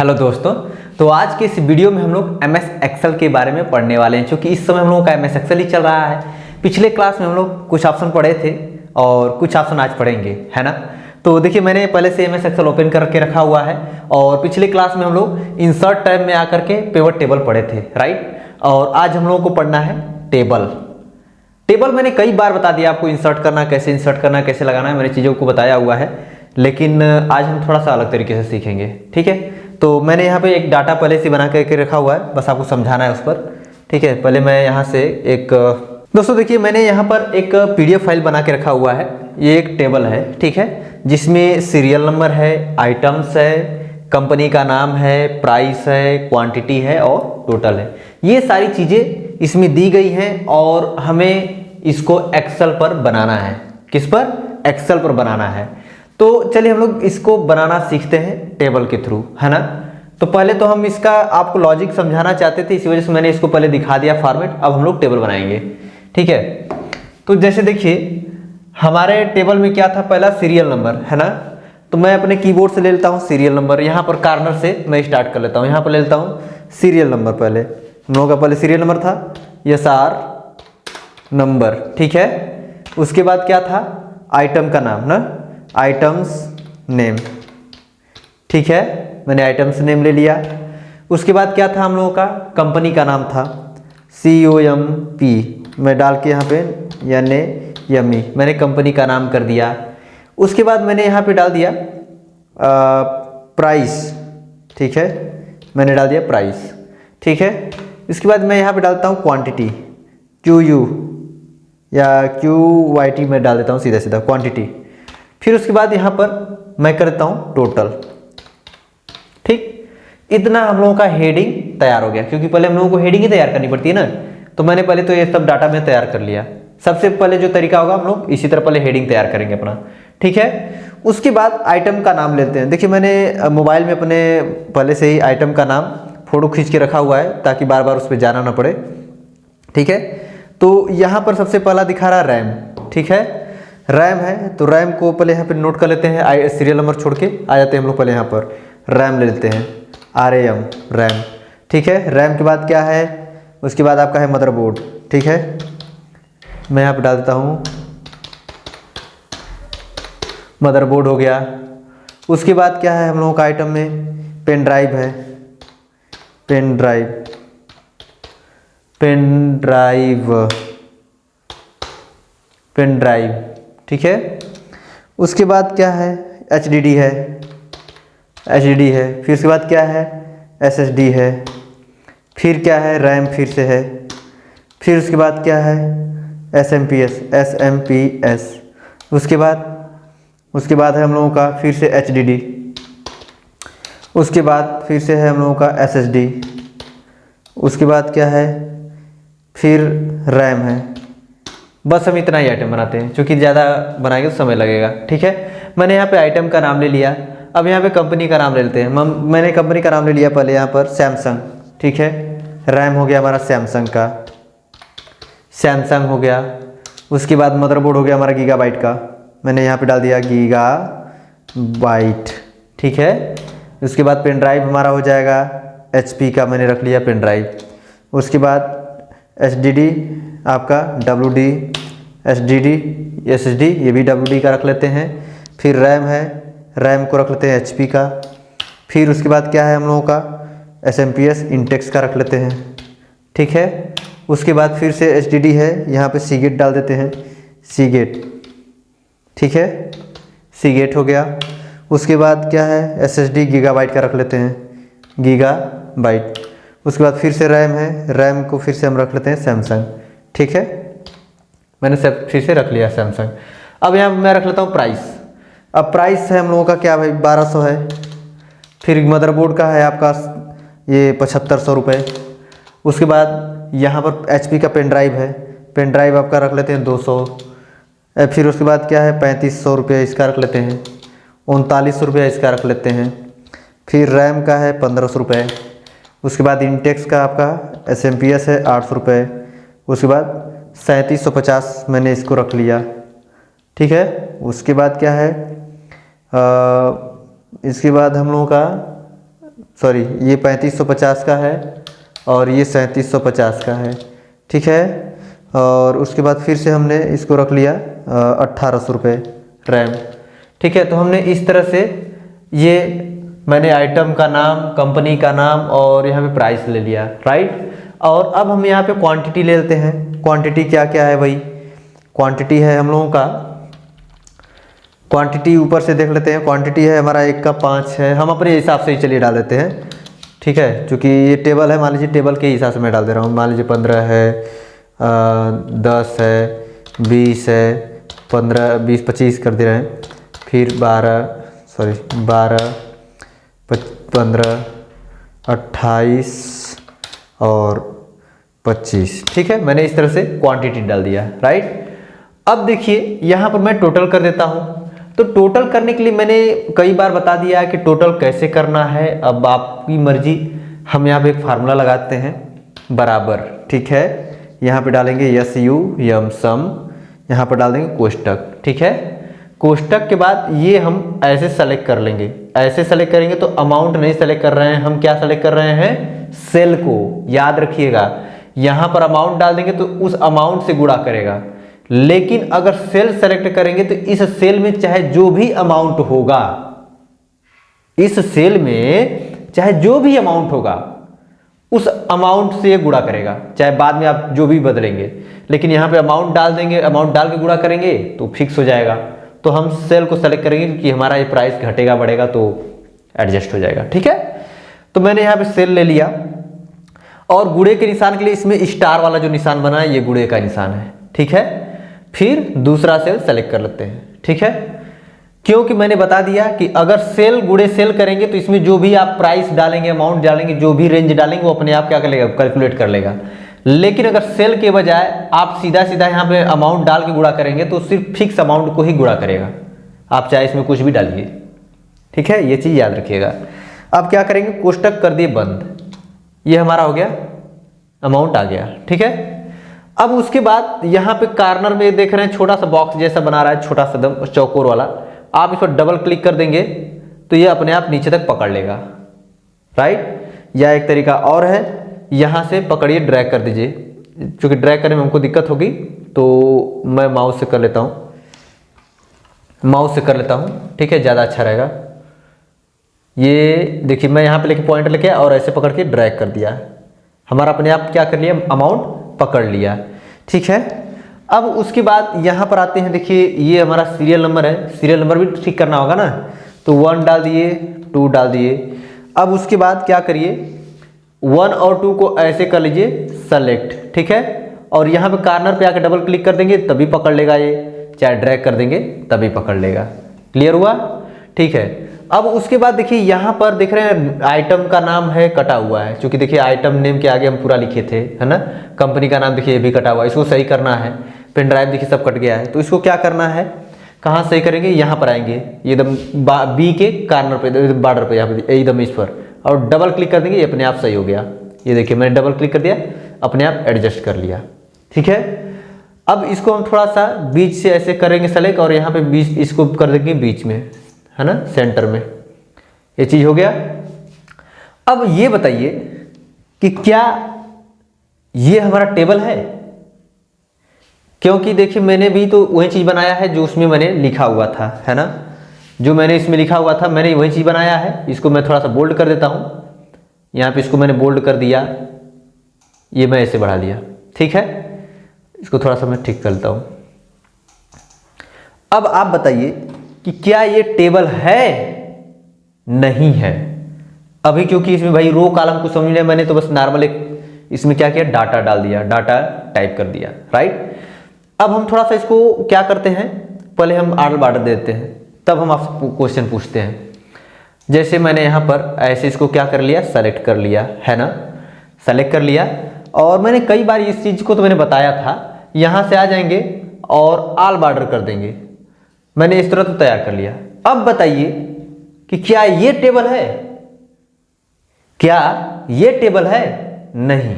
Hello दोस्तों। तो आज के इस वीडियो में हम लोग एमएस एक्सेल के बारे में पढ़ने वाले हैं, क्योंकि इस समय हम लोगों का एमएस एक्सेल ही चल रहा है। पिछले क्लास में हम लोग कुछ ऑप्शन पढ़े थे और कुछ ऑप्शन आज पढ़ेंगे, है ना। तो देखिए, मैंने पहले से एमएस एक्सेल ओपन करके रखा हुआ है और पिछले क्लास में हम लोग इंसर्ट टैब में आकर के पिवट टेबल पढ़े थे, राइट। और आज हम लोगों को पढ़ना है टेबल मैंने कई बार बता दिया आपको इंसर्ट करना, कैसे इंसर्ट करना, कैसे लगाना है, मैंने चीज़ों को बताया हुआ है। लेकिन आज हम थोड़ा सा अलग तरीके से सीखेंगे, ठीक है। तो मैंने यहाँ पे एक डाटा पहले से बना करके रखा हुआ है, बस आपको समझाना है उस पर, ठीक है। पहले मैं यहाँ से एक दोस्तों देखिए, मैंने यहाँ पर एक पीडीएफ फाइल बना के रखा हुआ है। ये एक टेबल है, ठीक है, जिसमें सीरियल नंबर है, आइटम्स है, कंपनी का नाम है, प्राइस है, क्वांटिटी है और टोटल है। ये सारी चीज़ें इसमें दी गई हैं और हमें इसको एक्सेल पर बनाना है। किस पर? एक्सेल पर बनाना है। तो चलिए हम लोग इसको बनाना सीखते हैं टेबल के थ्रू, है ना। तो पहले तो हम इसका आपको लॉजिक समझाना चाहते थे, इसी वजह से मैंने इसको पहले दिखा दिया फॉर्मेट। अब हम लोग टेबल बनाएंगे, ठीक है। तो जैसे देखिए, हमारे टेबल में क्या था, पहला सीरियल नंबर, है ना। तो मैं अपने कीबोर्ड से ले लेता हूँ सीरियल नंबर, यहाँ पर कार्नर से मैं स्टार्ट कर लेता हूँ। यहाँ पर ले लेता हूँ सीरियल नंबर। पहले हम लोगों का पहले सीरियल नंबर था SR नंबर, ठीक है। उसके बाद क्या था, आइटम का नाम ना, आइटम्स नेम, ठीक है। मैंने आइटम्स नेम ले लिया। उसके बाद क्या था हम लोगों का, कंपनी का नाम था COMP, मैं डाल के यहाँ पे NAME, मैंने कंपनी का नाम कर दिया। उसके बाद मैंने यहाँ पे डाल दिया प्राइस, ठीक है, मैंने डाल दिया प्राइस, ठीक है। इसके बाद मैं यहाँ पे डालता हूँ क्वांटिटी, QU या QYT मैं डाल देता हूँ सीधा सीधा क्वांटिटी। फिर उसके बाद यहाँ पर मैं करता हूँ टोटल, ठीक। इतना हम लोगों का हेडिंग तैयार हो गया, क्योंकि पहले हम लोगों को हेडिंग ही तैयार करनी पड़ती है ना। तो मैंने पहले तो ये सब डाटा में तैयार कर लिया। सबसे पहले जो तरीका होगा, हम लोग इसी तरह पहले हेडिंग तैयार करेंगे अपना, ठीक है। उसके बाद आइटम का नाम लेते हैं। देखिए, मैंने मोबाइल में अपने पहले से ही आइटम का नाम फोटो खींच के रखा हुआ है, ताकि बार बार उस पर जाना ना पड़े, ठीक है। तो यहाँ पर सबसे पहला दिखा रहा है रैम, ठीक है, रैम है। तो रैम को पहले यहाँ पे नोट कर लेते हैं, सीरियल नंबर छोड़ के आ जाते हैं हम लोग। पहले यहाँ पर रैम ले लेते हैं, RAM रैम, ठीक है। रैम के बाद क्या है, उसके बाद आपका है मदरबोर्ड, ठीक है। मैं यहाँ पे डाल देता हूँ मदरबोर्ड, हो गया। उसके बाद क्या है हम लोगों का आइटम में, पेन ड्राइव है, pen drive, pen drive, pen drive, ठीक है। उसके बाद क्या है, HDD है, HDD है। फिर उसके बाद क्या है, SSD है। फिर क्या है, रैम फिर से है। फिर उसके बाद क्या है, SMPS। उसके बाद है हम लोगों का फिर से HDD। उसके बाद फिर से है हम लोगों का SSD। उसके बाद क्या है, फिर रैम है। बस हम इतना ही आइटम बनाते हैं, क्योंकि ज़्यादा बनाएंगे तो समय लगेगा, ठीक है। मैंने यहाँ पे आइटम का नाम ले लिया। अब यहाँ पे कंपनी का नाम ले लेते हैं। मैंने कंपनी का नाम ले लिया पहले यहाँ पर सैमसंग, ठीक है। रैम हो गया हमारा सैमसंग का, सैमसंग हो गया। उसके बाद मदरबोर्ड हो गया हमारा गीगाबाइट का, मैंने यहाँ पे डाल दिया गीगाबाइट, ठीक है। उसके बाद पेन ड्राइव हमारा हो जाएगा HP का, मैंने रख लिया पेन ड्राइव। उसके बाद HDD आपका WD, SSD ये भी WD का रख लेते हैं। फिर रैम है, रैम को रख लेते हैं HP का। फिर उसके बाद क्या है हम लोगों का, SMPS इंटेक्स का रख लेते हैं, ठीक है। उसके बाद फिर से HDD है, यहाँ पे सीगेट डाल देते हैं, सीगेट, ठीक है, सीगेट हो गया। उसके बाद क्या है, SSD गीगाबाइट का रख लेते हैं, गीगाबाइट। उसके बाद फिर से रैम है, रैम को फिर से हम रख लेते हैं सैमसंग, ठीक है। मैंने सब फिर से रख लिया सैमसंग। अब यहाँ मैं रख लेता हूँ प्राइस। अब प्राइस है हम लोगों का क्या भाई, 1200 है। फिर मदरबोर्ड का है आपका ये 7500 रुपये। उसके बाद यहाँ पर HP का पेन ड्राइव है, पेन ड्राइव आपका रख लेते हैं 200। फिर उसके बाद क्या है, 3500 रुपये इसका रख लेते हैं, 3900 रुपये इसका रख लेते हैं। फिर रैम का है 1500 रुपये। उसके बाद इंटेक्स का आपका SMPS है 800 रुपये। उसके बाद 3750 मैंने इसको रख लिया, ठीक है। उसके बाद क्या है, इसके बाद हम लोगों का सॉरी ये 3550 का है और ये 3750 का है, ठीक है। और उसके बाद फिर से हमने इसको रख लिया 1800 रुपये रैम, ठीक है। तो हमने इस तरह से ये मैंने आइटम का नाम, कंपनी का नाम और यहाँ पे प्राइस ले लिया, राइट। और अब हम यहाँ पे क्वांटिटी ले लेते हैं। क्वांटिटी क्या क्या है भाई, क्वांटिटी है हम लोगों का, क्वांटिटी ऊपर से देख लेते हैं। क्वांटिटी है हमारा 1 का 5 है, हम अपने हिसाब से ही चलिए डाल देते हैं, ठीक है। क्योंकि ये टेबल है, मान लीजिए टेबल के हिसाब से मैं डाल दे रहा हूँ। मान लीजिए 15 है, 10 है, 20 है, 15, 20, 25 कर दे रहे हैं, फिर 12, 15, 28 और 25, ठीक है। मैंने इस तरह से क्वांटिटी डाल दिया, राइट। अब देखिए यहाँ पर मैं टोटल कर देता हूँ। तो टोटल करने के लिए मैंने कई बार बता दिया है कि टोटल कैसे करना है, अब आपकी मर्जी। हम यहाँ पे एक फार्मूला लगाते हैं, बराबर, ठीक है। यहाँ पे डालेंगे SU यम सम, यहाँ पर डाल देंगे कोष्टक, ठीक है। कोष्टक के बाद ये हम ऐसे सेलेक्ट कर लेंगे, ऐसे सेलेक्ट करेंगे तो अमाउंट नहीं सेलेक्ट कर रहे हैं हम, क्या सेलेक्ट कर रहे हैं, सेल को। याद रखिएगा, यहाँ पर अमाउंट डाल देंगे तो उस अमाउंट से गुणा करेगा। लेकिन अगर सेल सेलेक्ट करेंगे तो इस सेल में चाहे जो भी अमाउंट होगा, इस सेल में चाहे जो भी अमाउंट होगा उस अमाउंट से गुणा करेगा, चाहे बाद में आप जो भी बदलेंगे। लेकिन यहाँ पे अमाउंट डाल देंगे, अमाउंट डाल के गुणा करेंगे तो फिक्स हो जाएगा। तो हम सेल को सेलेक्ट करेंगे क्योंकि हमारा ये प्राइस घटेगा बढ़ेगा तो एडजस्ट हो जाएगा, ठीक है। तो मैंने यहाँ पे सेल ले लिया और गुणे के निशान के लिए इसमें स्टार वाला जो निशान बना है ये गुणे का निशान है, ठीक है। फिर दूसरा सेल सेलेक्ट कर लेते हैं, ठीक है। क्योंकि मैंने बता दिया कि अगर सेल गुणे सेल करेंगे तो इसमें जो भी आप प्राइस डालेंगे, अमाउंट डालेंगे, जो भी रेंज डालेंगे वो अपने आप क्या कर लेगा, कैलकुलेट कर लेगा। लेकिन अगर सेल के बजाय आप सीधा सीधा यहाँ पे अमाउंट डाल के गुणा करेंगे तो सिर्फ फिक्स अमाउंट को ही गुणा करेगा, आप चाहे इसमें कुछ भी डालिए, ठीक है। ये चीज याद रखिएगा। अब क्या करेंगे, कोष्टक कर दिए बंद, ये हमारा हो गया, अमाउंट आ गया, ठीक है। अब उसके बाद यहाँ पे कॉर्नर में देख रहे हैं छोटा सा बॉक्स जैसा बना रहा है, छोटा सा दम चौकोर वाला, आप इस पर डबल क्लिक कर देंगे तो ये अपने आप नीचे तक पकड़ लेगा, राइट। या एक तरीका और है, यहाँ से पकड़िए, ड्रैग कर दीजिए। क्योंकि ड्रैग करने में हमको दिक्कत होगी तो मैं माउस से कर लेता हूँ, माउस से कर लेता हूँ, ठीक है, ज़्यादा अच्छा रहेगा। ये देखिए मैं यहाँ पे लेके पॉइंटर लेके और ऐसे पकड़ के ड्रैग कर दिया, हमारा अपने आप क्या कर लिया, अमाउंट पकड़ लिया, ठीक है। अब उसके बाद यहाँ पर आते हैं, देखिए ये हमारा सीरियल नंबर है, सीरियल नंबर भी ठीक करना होगा ना, तो 1 डाल दिए, 2 डाल दिए। अब उसके बाद क्या करिए, 1 और 2 को ऐसे कर लीजिए सेलेक्ट, ठीक है। और यहाँ पे कॉर्नर पे आकर डबल क्लिक कर देंगे तभी पकड़ लेगा ये, चाहे ड्रैग कर देंगे तभी पकड़ लेगा। क्लियर हुआ, ठीक है। अब उसके बाद देखिए यहाँ पर देख रहे हैं आइटम का नाम है कटा हुआ है, क्योंकि देखिए आइटम नेम के आगे हम पूरा लिखे थे, है ना। कंपनी का नाम देखिए ये भी कटा हुआ है, इसको सही करना है। पेन ड्राइव देखिए सब कट गया है, तो इसको क्या करना है, कहाँ सही करेंगे, यहाँ पर आएंगे, एकदम बी के कॉर्नर पे, बॉर्डर पे, यहाँ पे एकदम इस पर, और डबल क्लिक कर देंगे, ये अपने आप सही हो गया। ये देखिए मैंने डबल क्लिक कर दिया, अपने आप एडजस्ट कर लिया, ठीक है। अब इसको हम थोड़ा सा बीच से ऐसे करेंगे सेलेक्ट, और यहाँ पे बीच इसको कर देंगे बीच में, है ना, सेंटर में। ये चीज हो गया। अब ये बताइए कि क्या ये हमारा टेबल है, क्योंकि देखिए मैंने भी तो वही चीज बनाया है जो उसमें मैंने लिखा हुआ था, है ना। जो मैंने इसमें लिखा हुआ था मैंने वही चीज बनाया है। इसको मैं थोड़ा सा बोल्ड कर देता हूं, यहाँ पे इसको मैंने बोल्ड कर दिया, ये मैं ऐसे बढ़ा लिया, ठीक है। इसको थोड़ा सा मैं ठीक कर लेता हूं। अब आप बताइए कि क्या ये टेबल है, नहीं है अभी, क्योंकि इसमें भाई रो कॉलम को समझ लिया मैंने, तो बस नॉर्मल एक इसमें क्या किया, डाटा डाल दिया, डाटा टाइप कर दिया, राइट। अब हम थोड़ा सा इसको क्या करते हैं, पहले हम आर्डर बार्डर देते हैं, तब हम आपसे क्वेश्चन पूछते हैं। जैसे मैंने यहाँ पर ऐसे इसको क्या कर लिया, सेलेक्ट कर लिया, है ना, सेलेक्ट कर लिया। और मैंने कई बार इस चीज को तो मैंने बताया था, यहाँ से आ जाएंगे और ऑल बार्डर कर देंगे। मैंने इस तरह तो तैयार कर लिया। अब बताइए कि क्या ये टेबल है, क्या ये टेबल है, नहीं,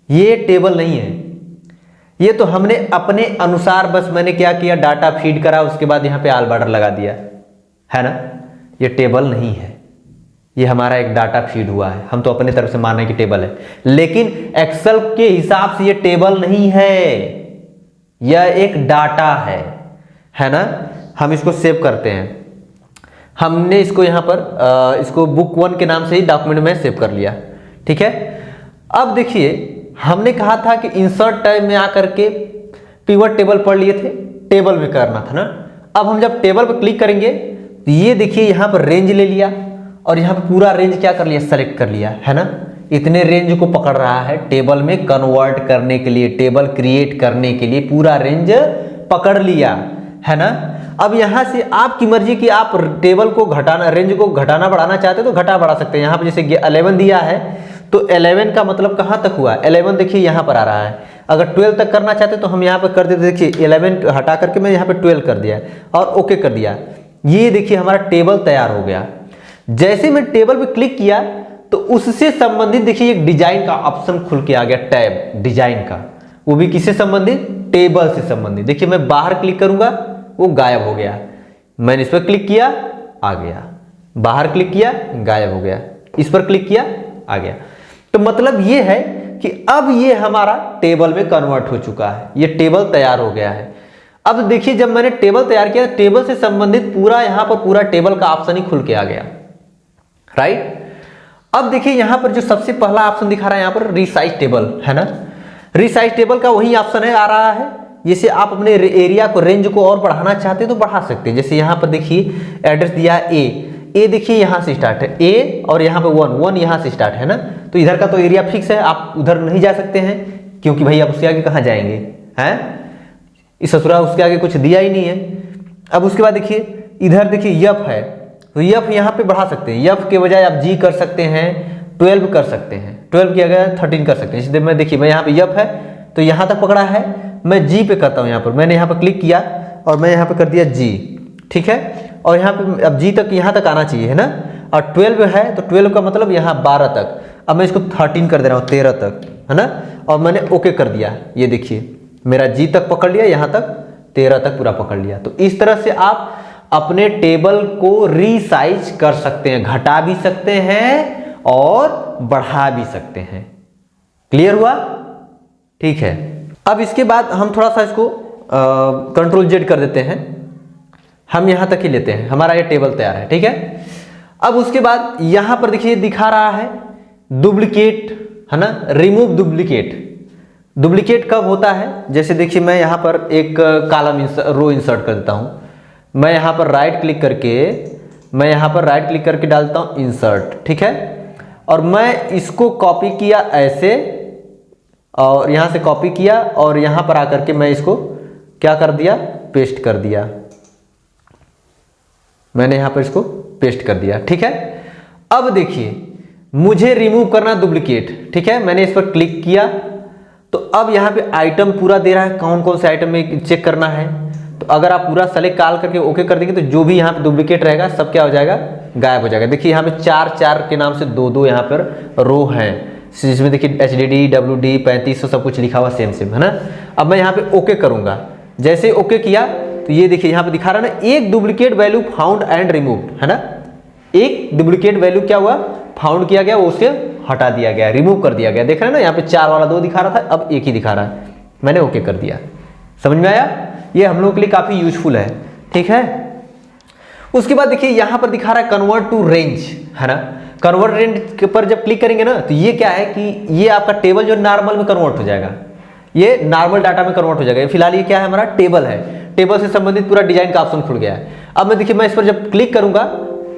ये टेबल नहीं है। ये तो हमने अपने अनुसार बस मैंने क्या किया, डाटा फीड करा, उसके बाद यहाँ पे ऑल बार्डर लगा दिया, है ना। ये टेबल नहीं है, ये हमारा एक डाटा फीड हुआ है, हम तो अपने तरफ से मान रहे हैं कि टेबल है, लेकिन एक्सेल के हिसाब से ये टेबल नहीं है, यह एक डाटा है ना। हम इसको सेव करते हैं, हमने इसको यहाँ पर इसको बुक 1 के नाम से ही डॉक्यूमेंट में सेव कर लिया, ठीक है। अब देखिए हमने कहा था कि इंसर्ट टैब में आकर के पिवट टेबल पढ़ लिए थे, टेबल में करना था ना। अब हम जब टेबल पर क्लिक करेंगे तो ये देखिए यहाँ पर रेंज ले लिया और यहाँ पर पूरा रेंज क्या कर लिया, सेलेक्ट कर लिया, है ना। इतने रेंज को पकड़ रहा है टेबल में कन्वर्ट करने के लिए, टेबल क्रिएट करने के लिए पूरा रेंज पकड़ लिया, है ना। अब यहाँ से आपकी मर्जी कि आप टेबल को घटाना, रेंज को घटाना बढ़ाना चाहते तो घटा बढ़ा सकते हैं। यहाँ पे जैसे 11 दिया है तो 11 का मतलब कहाँ तक हुआ, 11 देखिए यहाँ पर आ रहा है। अगर 12 तक करना चाहते तो हम यहाँ पर कर देते, देखिए 11 हटा करके मैं यहाँ पे 12 कर दिया और ओके कर दिया। ये देखिए हमारा टेबल तैयार हो गया। जैसे मैं टेबल पे क्लिक किया तो उससे संबंधित देखिए एक डिजाइन का ऑप्शन खुल के आ गया, टैब डिजाइन का, वो भी किससे संबंधित, टेबल से संबंधित। देखिए मैं बाहर क्लिक करूंगा वो गायब हो गया, मैंने इस पर क्लिक किया आ गया, बाहर क्लिक किया गायब हो गया, इस पर क्लिक किया आ गया। तो मतलब ये है कि अब ये हमारा टेबल में कन्वर्ट हो चुका है, ये टेबल तैयार हो गया है। अब देखिए जब मैंने टेबल तैयार किया, टेबल से संबंधित पूरा यहां पर पूरा टेबल का ऑप्शन ही खुल के आ गया, राइट। अब देखिए यहां पर जो सबसे पहला ऑप्शन दिखा रहा है यहाँ पर रीसाइज टेबल, है ना। रीसाइज टेबल का वही ऑप्शन है, आ रहा है। जैसे आप अपने एरिया को, रेंज को और बढ़ाना चाहते हैं तो बढ़ा सकते हैं। जैसे यहाँ पर देखिए एड्रेस दिया है ए देखिए यहाँ से स्टार्ट है ए, और यहाँ पे 1 यहाँ से स्टार्ट है ना। तो इधर का तो एरिया फिक्स है, आप उधर नहीं जा सकते हैं क्योंकि भाई आप उसके आगे कहाँ जाएंगे, हैं, इस ससुराल उसके आगे कुछ दिया ही नहीं है। अब उसके बाद देखिए इधर देखिए यफ है, तो यफ यहाँ पे बढ़ा सकते हैं, यफ के बजाय आप जी कर सकते हैं, 12 कर सकते हैं, 12 की अगर 13 कर सकते हैं। इसलिए मैं देखिए मैं यहाँ पे यफ है तो यहाँ तक पकड़ा है, मैं जी पे करता हूँ। यहाँ पर मैंने यहाँ पर क्लिक किया और मैं यहाँ पे कर दिया जी, ठीक है। और यहाँ पे अब जी तक यहाँ तक आना चाहिए, है ना। और 12 है तो 12 का मतलब यहाँ 12 तक, अब मैं इसको 13 कर दे रहा हूँ, 13 तक, है ना। और मैंने ओके कर दिया, ये देखिए मेरा जी तक पकड़ लिया, यहाँ तक 13 तक पूरा पकड़ लिया। तो इस तरह से आप अपने टेबल को रीसाइज कर सकते हैं, घटा भी सकते हैं और बढ़ा भी सकते हैं। क्लियर हुआ, ठीक है। अब इसके बाद हम थोड़ा सा इसको कंट्रोल जेड कर देते हैं, हम यहां तक ही लेते हैं, हमारा ये टेबल तैयार है, ठीक है। अब उसके बाद यहां पर देखिए दिखा रहा है डुप्लीकेट, है ना, रिमूव डुप्लीकेट। डुप्लीकेट कब होता है, जैसे देखिए मैं यहां पर एक कॉलम रो इंसर्ट कर देता हूं, मैं यहां पर राइट क्लिक करके डालता हूं इंसर्ट, ठीक है। और मैं इसको कॉपी किया ऐसे, और यहां से कॉपी किया और यहां पर आकर के मैं इसको क्या कर दिया, पेस्ट कर दिया, मैंने यहां पर इसको पेस्ट कर दिया, ठीक है। अब देखिए मुझे रिमूव करना डुप्लीकेट, ठीक है। मैंने इस पर क्लिक किया तो अब यहां पे आइटम पूरा दे रहा है, कौन कौन से आइटम में चेक करना है। तो अगर आप पूरा सेलेक्ट कॉल करके ओके कर देंगे तो जो भी यहाँ पे डुप्लीकेट रहेगा सब क्या हो जाएगा, गायब हो जाएगा। देखिए यहाँ पे 4 के नाम से 2 यहाँ पर रो हैं, जिसमें देखिए HDD WD 3500 सब कुछ लिखा हुआ सेम, है ना। अब मैं यहाँ पे ओके करूंगा, जैसे ओके किया तो ये देखिए यहाँ पे दिखा रहा है ना, एक duplicate value found and removed, है ना। एक डुप्लीकेट वैल्यू क्या हुआ, फाउंड किया गया, वो उसके हटा दिया गया, रिमूव कर दिया गया। देख रहे हैं ना, यहाँ पे 4 वाला 2 दिखा रहा था, अब 1 ही दिखा रहा है, मैंने ओके कर दिया। समझ में आया, ये हम लोगों के लिए काफी यूजफुल है, ठीक है। उसके बाद देखिए यहां पर दिखा रहा है कन्वर्ट टू रेंज, है ना। कन्वर्ट रेंज के पर जब क्लिक करेंगे ना तो ये क्या है कि ये आपका टेबल जो नॉर्मल में कन्वर्ट हो जाएगा, ये नॉर्मल डाटा में कन्वर्ट हो जाएगा। फिलहाल ये क्या है, हमारा टेबल है, टेबल से संबंधित पूरा डिजाइन का ऑप्शन खुल गया है। अब मैं देखिए मैं इस पर जब क्लिक करूंगा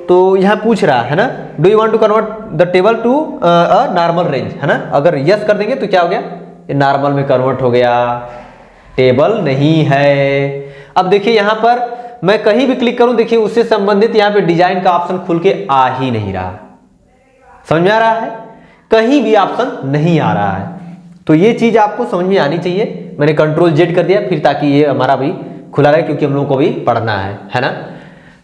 तो यहाँ पूछ रहा है ना, do you want to convert the table to a normal range, है ना। अगर यस कर देंगे तो क्या हो गया, ये नॉर्मल में कन्वर्ट हो गया, टेबल नहीं है। अब देखिए यहां पर मैं कहीं भी क्लिक करूं, देखिए उससे संबंधित यहां पे डिजाइन का ऑप्शन खुल के आ ही नहीं रहा। समझ में आ रहा है, कहीं भी ऑप्शन नहीं आ रहा है। तो ये चीज आपको समझ में आनी चाहिए। मैंने कंट्रोल जेड कर दिया फिर, ताकि ये हमारा भी खुला रहे, क्योंकि हम लोगों को भी पढ़ना है ना।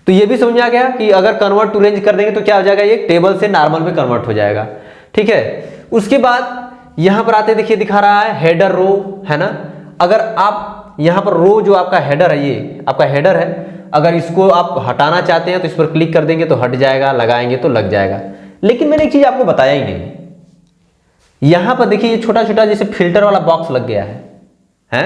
तो ये भी समझ में आ गया कि अगर कन्वर्ट टू रेंज कर देंगे तो क्या हो जाएगा, ये टेबल से नॉर्मल में कन्वर्ट हो जाएगा, ठीक है। उसके बाद यहां पर आते देखिए दिखा रहा है हेडर रो, है ना। अगर आप यहाँ पर रो जो आपका हेडर है, ये आपका हेडर है, अगर इसको आप हटाना चाहते हैं तो इस पर क्लिक कर देंगे तो हट जाएगा, लगाएंगे तो लग जाएगा। लेकिन मैंने एक चीज आपको बताया ही नहीं, यहां पर देखिए ये छोटा छोटा जैसे फिल्टर वाला बॉक्स लग गया है?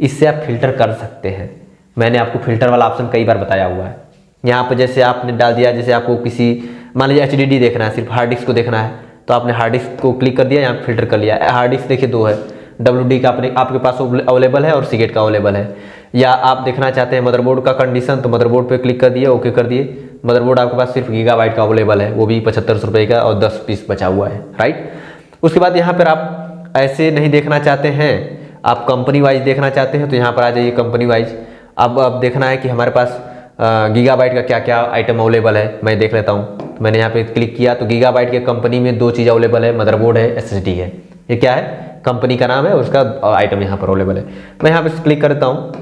इससे आप फिल्टर कर सकते हैं। मैंने आपको फिल्टर वाला ऑप्शन कई बार बताया हुआ है। यहाँ पर जैसे आपने डाल दिया, जैसे आपको किसी मान लीजिए HDD देखना है, सिर्फ हार्ड डिस्क को देखना है, तो आपने हार्ड डिस्क को क्लिक कर दिया, यहाँ फिल्टर कर लिया। हार्ड डिस्क देखिए 2 है, WD का आपके पास अवेलेबल है और सीगेट का अवेलेबल है। या आप देखना चाहते हैं मदरबोर्ड का कंडीशन, तो मदरबोर्ड पे क्लिक कर दिए, ओके कर दिए। मदरबोर्ड आपके पास सिर्फ गीगाबाइट का अवेलेबल है, वो भी 75 रुपये का और 10 पीस बचा हुआ है, राइट। उसके बाद यहाँ पर आप ऐसे नहीं देखना चाहते हैं, आप कंपनी वाइज देखना चाहते हैं, तो यहाँ पर आ जाइए कंपनी वाइज। अब देखना है कि हमारे पास गीगाबाइट का क्या क्या आइटम अवेलेबल है, मैं देख लेता हूँ। तो मैंने यहाँ पे क्लिक किया तो गीगाबाइट के कंपनी में 2 चीज़ अवेलेबल है, मदरबोर्ड है, SSD है। ये क्या है? कंपनी का नाम है, उसका आइटम यहाँ पर अवेलेबल है। मैं यहाँ पे क्लिक करता हूँ,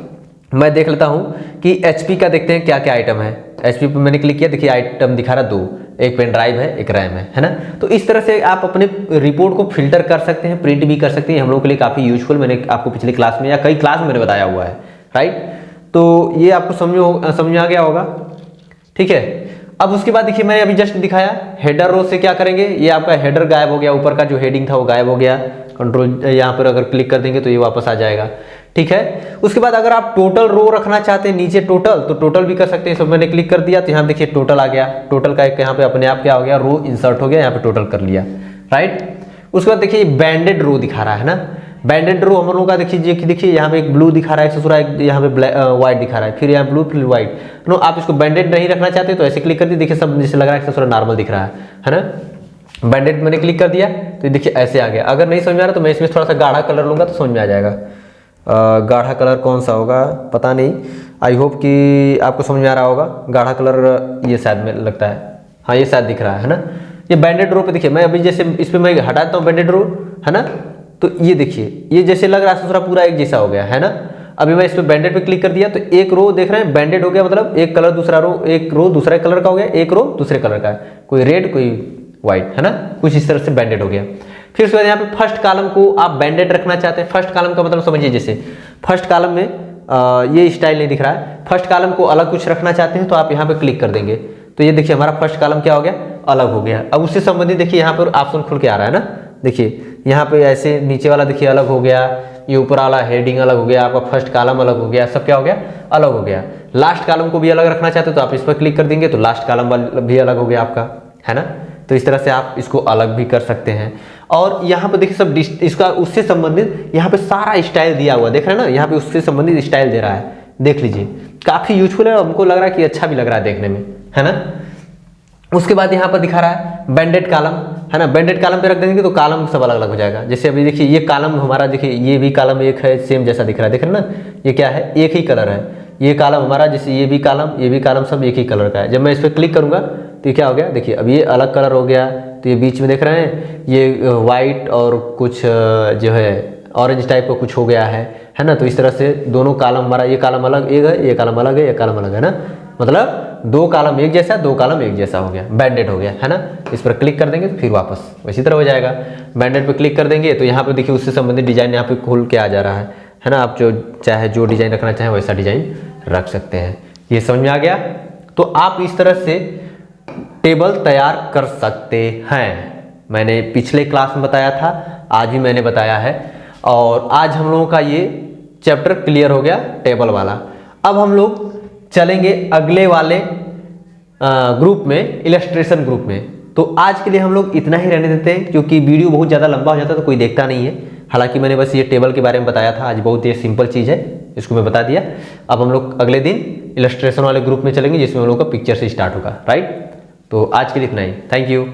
मैं देख लेता हूँ कि HP का देखते हैं क्या क्या आइटम है। HP पे मैंने क्लिक किया, देखिए आइटम दिखा रहा 2, एक पेन ड्राइव है, एक रैम है ना। तो इस तरह से आप अपने रिपोर्ट को फिल्टर कर सकते हैं, प्रिंट भी कर सकते हैं। हम लोगों के लिए काफ़ी यूजफुल, मैंने आपको पिछले क्लास में या कई क्लास में मैंने बताया हुआ है, राइट। तो ये आपको समझ आ गया होगा, ठीक है। अब उसके बाद देखिए मैंने अभी जस्ट दिखाया हेडर रो से क्या करेंगे, ये आपका हेडर गायब हो गया, ऊपर का जो हेडिंग था वो गायब हो गया। कंट्रोल यहाँ पर अगर क्लिक कर देंगे तो ये वापस आ जाएगा, ठीक है। उसके बाद अगर आप टोटल रो रखना चाहते हैं नीचे टोटल, तो टोटल भी कर सकते हैं। सब मैंने क्लिक कर दिया तो यहाँ देखिए टोटल आ गया। टोटल का एक यहाँ पे अपने आप क्या हो गया, रो इंसर्ट हो गया, यहाँ पे टोटल कर लिया, राइट। उसके बाद देखिए बैंडेड रो दिखा रहा है ना। बैंडेड रो हम लोगों का देखिए यहाँ पे एक ब्लू दिखा रहा है, दूसरा एक यहाँ पे व्हाइट दिखा रहा है, फिर यहाँ ब्लू फिर व्हाइट। नो, आप इसको बैंडेड नहीं रखना चाहते तो ऐसे क्लिक कर दिए, देखिए सब जैसे लग रहा है थोड़ा नॉर्मल दिख रहा है ना। बैंडेड मैंने क्लिक कर दिया तो देखिए ऐसे आ गया। अगर नहीं समझ में आ रहा तो मैं इसमें थोड़ा सा गाढ़ा कलर लूँगा तो समझ में आ जाएगा। गाढ़ा कलर कौन सा होगा पता नहीं, आई होप कि आपको समझ में आ रहा होगा। गाढ़ा कलर ये शायद में लगता है, हाँ ये शायद दिख रहा है ना। ये बैंडेड रो पे देखिए, मैं अभी जैसे इस पर मैं हटाता हूँ बैंडेड रो, है ना। तो ये देखिए ये जैसे लग रहा है दूसरा पूरा एक जैसा हो गया, है ना। अभी मैं इस पर बैंडेड पे क्लिक कर दिया तो एक रो देख रहे हैं बैंडेड हो गया, मतलब एक कलर दूसरा रो, एक रो दूसरे कलर का हो गया, एक रो दूसरे कलर का है, कोई रेड कोई व्हाइट, है ना। कुछ इस तरह से बैंडेड हो गया। फिर उसके बाद यहाँ पे फर्स्ट कॉलम को आप बैंडेड रखना चाहते हैं। फर्स्ट कॉलम का मतलब समझिए, जैसे फर्स्ट कॉलम में ये स्टाइल नहीं दिख रहा है, फर्स्ट कॉलम को अलग कुछ रखना चाहते हैं तो आप यहाँ पे क्लिक कर देंगे तो ये देखिए हमारा फर्स्ट कॉलम क्या हो गया, अलग हो गया। अब उससे संबंधित देखिए यहाँ पर ऑप्शन खुल के आ रहा है ना, देखिए यहाँ पे ऐसे नीचे वाला देखिए अलग हो गया, ये ऊपर वाला हेडिंग अलग हो गया, आपका फर्स्ट कॉलम अलग हो गया, सब क्या हो गया, अलग हो गया। लास्ट कॉलम को भी अलग रखना चाहते हो तो आप इस पर क्लिक कर देंगे तो लास्ट कॉलम भी अलग हो गया आपका, है ना। तो इस तरह से आप इसको अलग भी कर सकते हैं। और यहाँ पे देखिए सब इसका उससे संबंधित यहाँ पे सारा स्टाइल दिया हुआ देख रहे हैं ना, यहाँ पे उससे संबंधित स्टाइल दे रहा है, देख लीजिए काफी यूजफुल है। हमको लग रहा है कि अच्छा भी लग रहा है देखने में, है ना। उसके बाद यहाँ पर दिखा रहा है बैंडेड कॉलम, है ना। बैंडेड कॉलम पे रख देंगे तो कॉलम सब अलग अलग हो जाएगा। जैसे अभी देखिए ये कॉलम हमारा, देखिए ये भी कॉलम एक है, सेम जैसा दिख रहा है, देख रहे हैं ना, ये क्या है, एक ही कलर है। ये कॉलम हमारा, जैसे ये भी कॉलम सब एक ही कलर का है। जब मैं इस पर क्लिक करूंगा तो ये क्या हो गया, देखिए अब ये अलग कलर हो गया। तो ये बीच में देख रहे हैं ये वाइट और कुछ जो है ऑरेंज टाइप का कुछ हो गया है ना। तो इस तरह से दोनों कॉलम हमारा, ये कॉलम अलग एक है, ये कॉलम अलग है, ये कॉलम अलग है ना, मतलब 2 कॉलम एक जैसा, 2 कॉलम एक जैसा हो गया, बैंडेड हो गया, है ना। इस पर क्लिक कर देंगे तो फिर वापस इसी तरह हो जाएगा। बैंडेड पे क्लिक कर देंगे तो यहाँ पे देखिए उससे संबंधित डिजाइन यहाँ पे खुल के आ जा रहा है ना। आप जो चाहे जो डिजाइन रखना चाहें वैसा डिजाइन रख सकते हैं। ये समझ में आ गया। तो आप इस तरह से टेबल तैयार कर सकते हैं। मैंने पिछले क्लास में बताया था, आज भी मैंने बताया है, और आज हम लोगों का ये चैप्टर क्लियर हो गया टेबल वाला। अब हम लोग चलेंगे अगले वाले ग्रुप में, इलस्ट्रेशन ग्रुप में। तो आज के लिए हम लोग इतना ही रहने देते हैं, क्योंकि वीडियो बहुत ज़्यादा लंबा हो जाता है तो कोई देखता नहीं है। हालांकि मैंने बस ये टेबल के बारे में बताया था, आज बहुत ही सिंपल चीज़ है, इसको मैं बता दिया। अब हम लोग अगले दिन इलस्ट्रेशन वाले ग्रुप में चलेंगे, जिसमें हम लोग का पिक्चर से स्टार्ट होगा, राइट। तो आज के लिए इतना ही, थैंक यू।